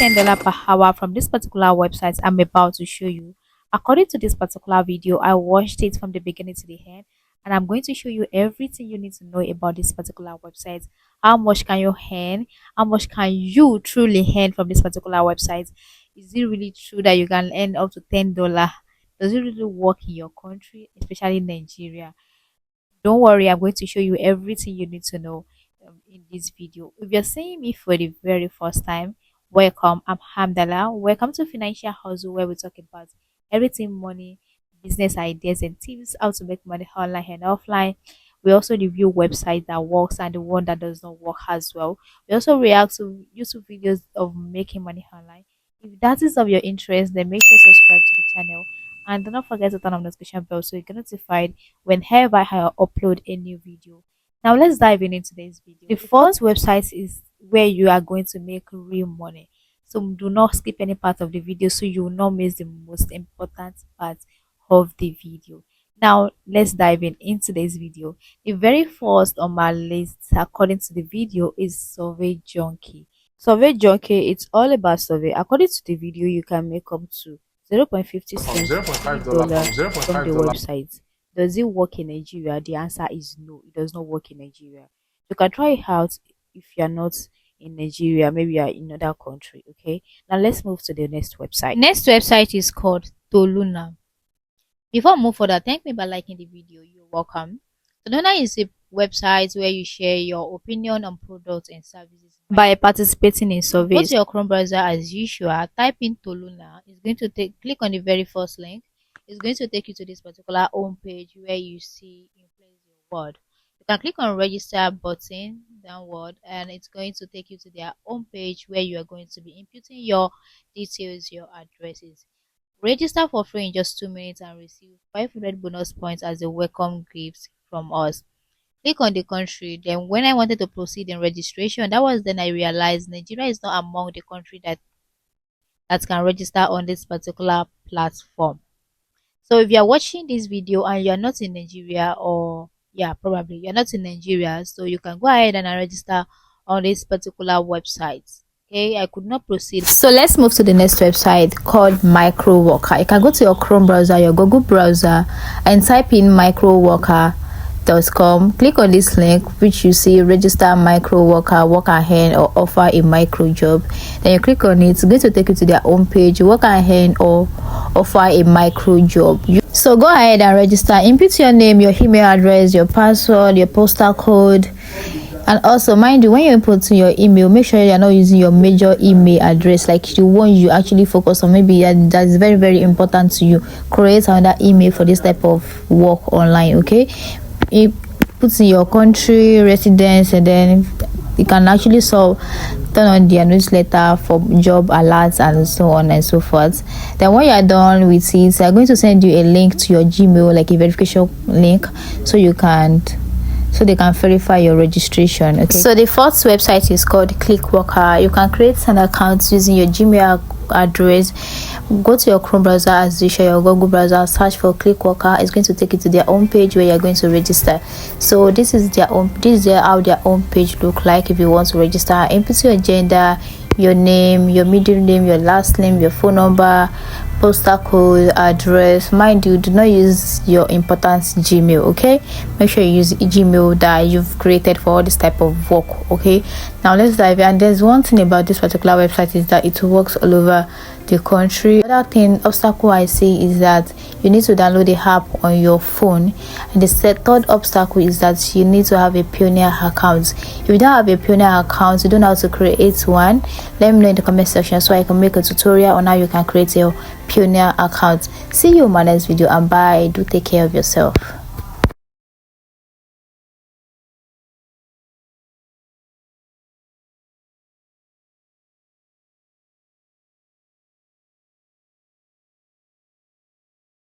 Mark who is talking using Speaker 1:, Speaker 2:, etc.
Speaker 1: $10 per hour from this particular website I'm about to show you. According to this particular video, I watched it from the beginning to the end, and I'm going to show you everything you need to know about this particular website. How much can you earn? How much can you truly earn from this particular website? Is it really true that you can earn up to $10? Does it really work in your country, especially Nigeria? Don't worry, I'm going to show you everything you need to know in this video. If you're seeing me for the very first time, welcome. I'm Hamdallah. Welcome to Financial Hustle, where we talk about everything money, business ideas, and tips how to make money online and offline. We also review websites that works and the one that does not work as well. We also react to YouTube videos of making money online. If that is of your interest, then make sure to subscribe to the channel, and do not forget to turn on the notification bell so you get notified whenever I upload a new video. Now let's dive in into today's video. The first website is where you are going to make real money. So do not skip any part of the video so you will not miss the most important part of the video. Now let's dive in into this video. The very first on my list according to the video is Survey Junkie. Survey Junkie, it's all about survey. According to the video, you can make up to 0.50 cents from the website. Does it work in Nigeria? The answer is no, it does not work in Nigeria. You can try it out if you're not in Nigeria, maybe you're in another country. Okay, now let's move to the next website. Next website is called Toluna. Before I move further, thank me by liking the video. You're welcome. Toluna is a website where you share your opinion on products and services by participating in surveys. Go to your Chrome browser as usual, type in Toluna. It's going to click on the very first link. It's going to take you to this particular home page where you see influence your word. You can click on register button downward, and it's going to take you to their home page where you are going to be inputting your details, your addresses. Register for free in just 2 minutes and receive 500 bonus points as a welcome gift from us. Click on the country. Then when I wanted to proceed in registration, that was then I realized Nigeria is not among the country that can register on this particular platform. So if you're watching this video and you're not in Nigeria, or probably you're not in Nigeria, so you can go ahead and register on this particular website. Okay, I could not proceed. So let's move to the next website called Microworker. You can go to your Chrome browser, your Google browser, and type in microworker.com. Click on this link which you see register Microworker, work ahead or offer a micro job. Then you click on it. It's going to take you to their home page, work ahead or offer a micro job. So go ahead and register. Input your name, your email address, your password, your postal code. And also, mind you, when you input your email, make sure you're not using your major email address, like the one you actually focus on. Maybe that's very, very important to you. Create another email for this type of work online, okay? It puts in your country, residence, and then you can actually turn on their newsletter for job alerts and so on and so forth. Then when you are done with it, they're going to send you a link to your Gmail, like a verification link, so they can verify your registration. Okay, so the first website is called Clickworker. You can create an account using your Gmail address. Go to your Chrome browser as usual, your Google browser, search for Clickworker. It's going to take you to their home page where you're going to register. So this is how their home page look like. If you want to register, input your gender, your name, your middle name, your last name, your phone number, postal code, address. Mind you, do not use your important Gmail. Okay, make sure you use Gmail that you've created for all this type of work. Okay, now let's dive in. And there's one thing about this particular website is that it works all over the country. Other obstacle I see is that you need to download the app on your phone, and the third obstacle is that you need to have a Payoneer account. If you don't have a Payoneer account, you don't know how to create one. Let me know in the comment section so I can make a tutorial on how you can create your Payoneer account. See you in my next video, and bye. Do take care of yourself.